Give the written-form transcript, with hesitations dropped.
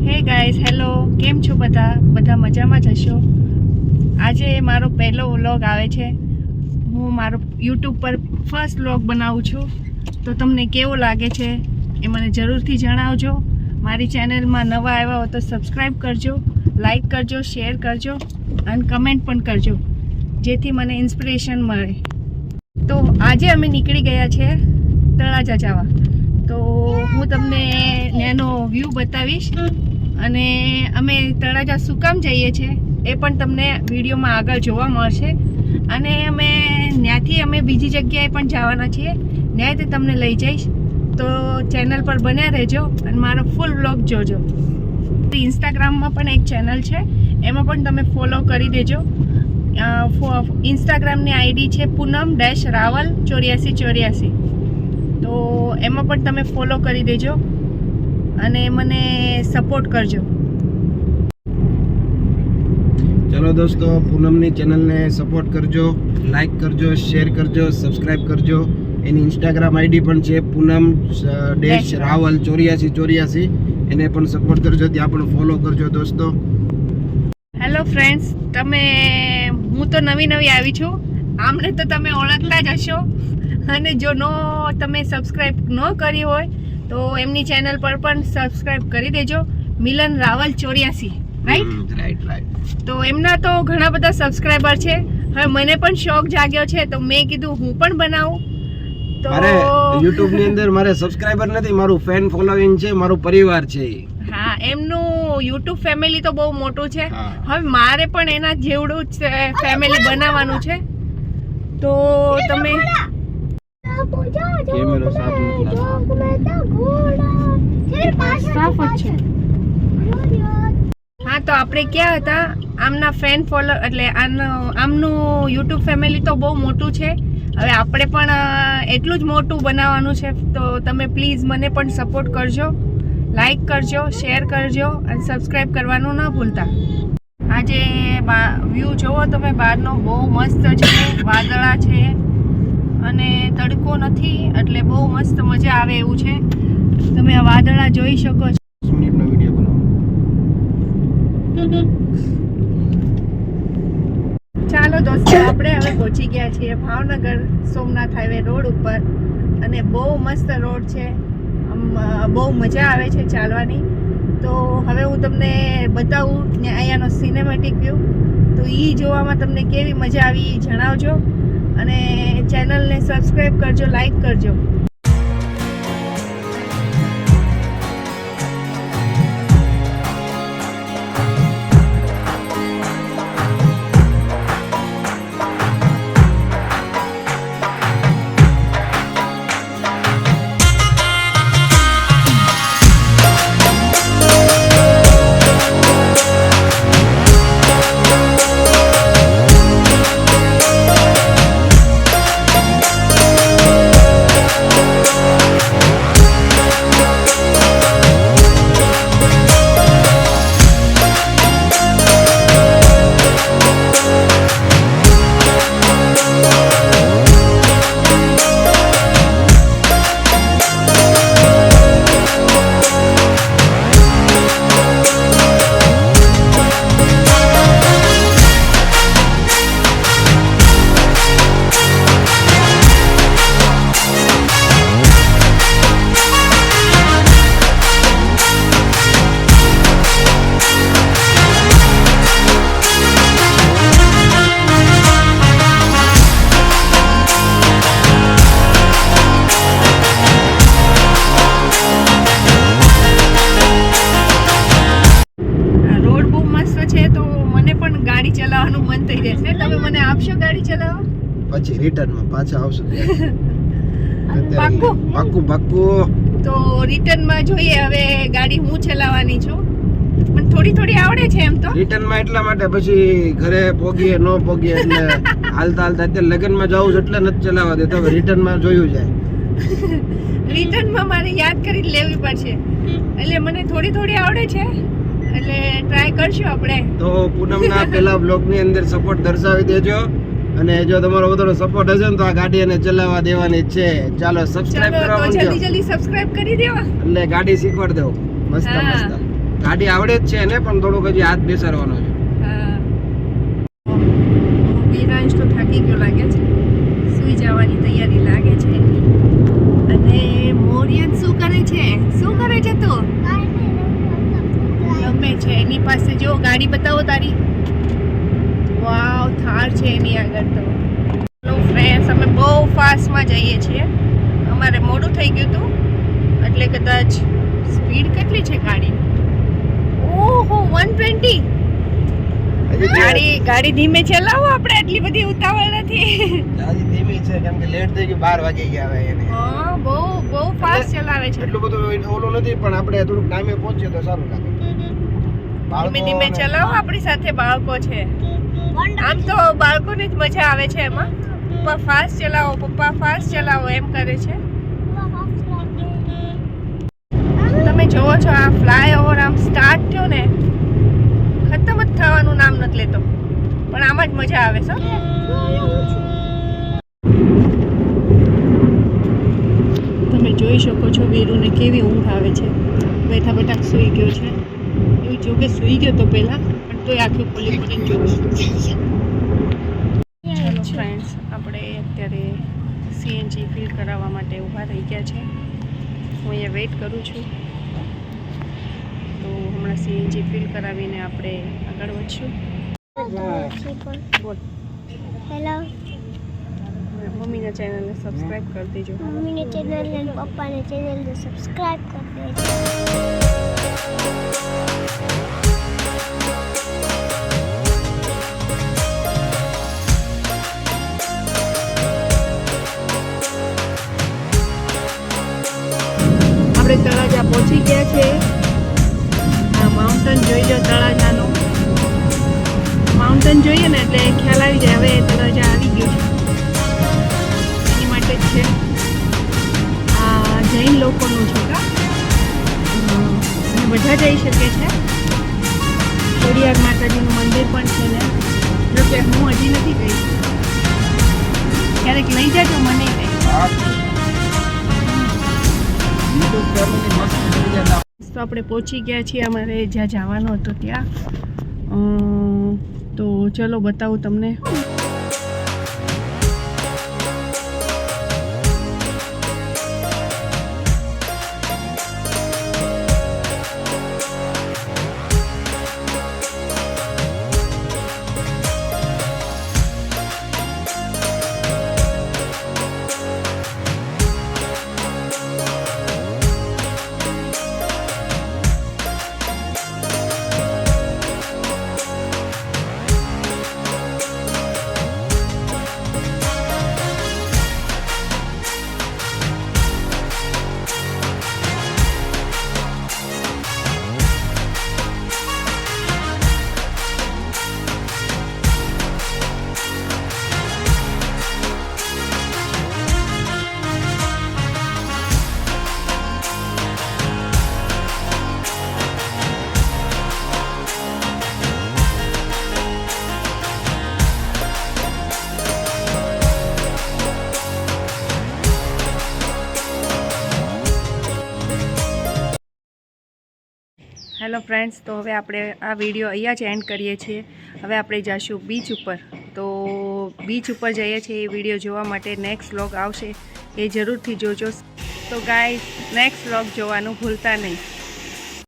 Hey guys, hello, કેમ છો બધા મજામાં જ હશો. આજે મારો પહેલો વ્લોગ આવે છે. હું મારો યુટ્યુબ પર ફર્સ્ટ વ્લોગ બનાવું છું. તો તમને કેવો લાગે છે એ મને જરૂરથી જણાવજો. મારી ચેનલમાં નવા આવ્યા હો તો સબસ્ક્રાઈબ કરજો, લાઈક કરજો, શેર કરજો અને કમેન્ટ પણ કરજો, જેથી મને ઇન્સ્પિરેશન મળે. તો આજે અમે નીકળી ગયા છે તળાજા જવા. તો હું તમને ત્યાંનો વ્યૂ બતાવીશ અને અમે તળાજા શું કામ જઈએ છીએ એ પણ તમને વિડીયોમાં આગળ જોવા મળશે. અને ત્યાંથી અમે બીજી જગ્યાએ પણ જવાના છીએ, ત્યાંથી તમને લઈ જઈશ. તો ચેનલ પર બન્યા રહેજો અને મારો ફૂલ વ્લોગ જોજો. ઇન્સ્ટાગ્રામમાં પણ એક ચેનલ છે, એમાં પણ તમે ફોલો કરી દેજો. ઇન્સ્ટાગ્રામની આઈડી છે પૂનમ-રાવલ8484. તો એમાં પણ તમે ફોલો કરી દેજો અને મને સપોર્ટ કરજો. ચલો દોસ્તો, પૂનમની ચેનલને સપોર્ટ કરજો, લાઈક કરજો, શેર કરજો, સબસ્ક્રાઇબ કરજો. એની ઇન્સ્ટાગ્રામ આઈડી પણ છે પૂનમ-રાવલ8484. એને પણ સપોર્ટ કરજો, ત્યાં પણ ફોલો કરજો દોસ્તો. હેલો ફ્રેન્ડ્સ, હું તો નવી આવી છું. આમને તો તમે ઓળખતા જ હશો. અને જો તમે સબસ્ક્રાઇબ ન કરી હોય તો એમની ચેનલ પર પણ સબસ્ક્રાઇબ કરી દેજો. મિલન રાવલ 84, રાઈટ. તો એમના તો ઘણા બધા સબસ્ક્રાઇબર છે. હવે મને પણ શોખ જાગ્યો છે, તો મેં કીધું હું પણ બનાવું. તો મારે YouTube ની અંદર મારે સબસ્ક્રાઇબર નથી, મારું ફેન ફોલોઈંગ છે, મારો પરિવાર છે. હા, એમનું YouTube ફેમિલી તો બહુ મોટું છે. હવે મારે પણ એના જેવડું જ ફેમિલી બનાવવાનું છે. તો તમે કેમેરો સાફ જ છે. હા, તો આપણે ક્યાં હતા? આમના ફેન ફોલો એટલે આમનું યુટ્યુબ ફેમિલી તો બહુ મોટું છે. હવે આપણે પણ એટલું જ મોટું બનાવવાનું છે. તો તમે પ્લીઝ મને પણ સપોર્ટ કરજો, લાઈક કરજો, શેર કરજો અને સબસ્ક્રાઈબ કરવાનું ન ભૂલતા. આજે વ્યૂ જોવો તમે, બહારનો બહુ મસ્ત છે, વાદળા છે અને તડકો નથી, એટલે બહુ મસ્ત મજા આવે એવું છે. તમે આ વાદળા જોઈ શકો છો. મિનિટનો વિડિયો બનાવો. ચાલો દોસ્તો, આપણે હવે પહોંચી ગયા છીએ ભાવનગર સોમનાથ હાઈવે રોડ ઉપર. અને બહુ મસ્ત રોડ છે, બહુ મજા આવે છે ચાલવાની. તો હવે હું તમને બતાવું અહીંયાનો સિનેમેટિક વ્યૂ. તો એ જોવામાં તમને કેવી મજા આવી એ જણાવજો અને ચેનલને સબસ્ક્રાઈબ કરજો, લાઈક કરજો. ચલાવવાનું મન થઈ જશે. તમે મને આપશો ગાડી ચલાવવા? પછી રિટર્નમાં પાછા આવશું. પાક્કું? પાક્કું. તો રિટર્નમાં જોઈએ. હવે ગાડી હું ચલાવવાની છું, મને થોડી આવડે છે એમ તો. રિટર્નમાં એટલા માટે પછી ઘરે પોગીએ ન પોગીએ એટલે હાલતા અત્યારે લગ્નમાં જાવું છે એટલે નથી ચલાવવા દેતા. હવે રિટર્નમાં જોયું જાય. રિટર્નમાં મારે યાદ કરી લેવી પડશે. એટલે મને થોડી આવડે છે, એટલે ટ્રાય કરશું આપણે. તો પૂનમના પહેલા બ્લોગની અંદર સપોર્ટ દર્શાવી દેજો. અને જો તમારો બધો સપોર્ટ હશે ને તો આ ગાડી એને ચલાવવા દેવાની છે. ચાલો સબસ્ક્રાઇબ કરવા માંડો. જલ્દી સબસ્ક્રાઇબ કરી દેવા, એટલે ગાડી શીખવાડ દો. મસ્ત. ગાડી આવડે જ છે એને, પણ થોડોક હજી હાથ બેસાડવાનો છે. હા વિરાંશ તો થાકી ગયો લાગે છે, સુઈ જવાની તૈયારી લાગે છે એની. અને મોરિયન શું કરે છે? શું કરે છે તું? ગમે છે એની પાસે. જો ગાડી બતાવો તારી. વાવ, થાર છે એની આગળ. તો હેલો ફ્રેન્ડ્સ, અમે બહુ ફાસ્ટમાં જઈએ છીએ. અમારે મોડું થઈ ગયું હતું એટલે કદાચ સ્પીડ કેટલી છે ગાડીની? ઓહો 120. ગાડી ધીમે ચલાવો, આપણે એટલી બધી ઉતાવળ નથી. ગાડી ધીમી છે કેમ કે લેટ થઈ ગયું, 12 વાગી ગયા હવે એને. હા, બહુ ફાસ્ટ ચલાવે છે. એટલું બધું ઓલો નથી, પણ આપણે થોડુંક ટાઈમે પહોંચીએ તો સારું લાગે. ધીમે ચલાવો, આપણી સાથે બાળકો છે. આમ તો બાળકોની જ મજા આવે છે એમાં. પપ્પા ફાસ્ટ ચલાવો એમ કરે છે. તમે જોવો છો આ ફ્લાયઓવર આમ સ્ટાર્ટ થયો ને, ખતમ જ થવાનું નામ નથી લેતો, પણ આમાં જ મજા આવે છે. તમે જોઈ શકો છો વીરુને કેવી ઊંઘ આવે છે. બેઠા બેઠા સૂઈ ગયો છે. એવું જો કે સૂઈ ગયો તો પહેલા, પણ તોય આખી ખુલ્લી પડીને જોવે. ચાલો ફ્રેન્ડ્સ, આપણે અત્યારે સીએનજી ફિલ કરાવવા માટે ઊભા થઈ ગયા છે. હું અહીંયા વેઇટ કરું છું. તો હમણાં સીએનજી ફિલ કરાવીને આપણે આગળ વધશું. બોલ. હેલો, મમ્મીના ચેનલને સબસ્ક્રાઈબ કરી દેજો. મમ્મીની ચેનલ અને પપ્પાની ચેનલને સબસ્ક્રાઇબ કરી દેજો. આપણે તળાજા પહોંચી ગયા છે. આ માઉન્ટેન જોઈ લો, તળાજાનું માઉન્ટેન જોઈએ ને એટલે ખ્યાલ આવી જાય હવે તળાજા આવી ગયું છે. એની માટે જ છે. આ જૈન લોકોનું છે કા, અને બધા જઈ શકે છે. ખોડિયાર માતાજીનું મંદિર પણ છે ને. જો કે હું હજી નથી ગઈ, ક્યારેક લઈ જાજો મને કંઈ. તો આપણે પહોંચી ગયા છીએ અમારે જ્યાં જવાનું હતું ત્યાં. તો ચલો બતાવું તમને. હેલો ફ્રેન્ડ્સ, તો હવે આપણે આ વિડીયો અહીંયા જ એન્ડ કરીએ છીએ. હવે આપણે જઈશું બીચ ઉપર. તો બીચ ઉપર જઈએ છીએ એ વિડીયો જોવા માટે નેક્સ્ટ વ્લોગ આવશે, એ જરૂરથી જોજો. તો ગાઈઝ, નેક્સ્ટ વ્લોગ જોવાનું ભૂલતા નહીં.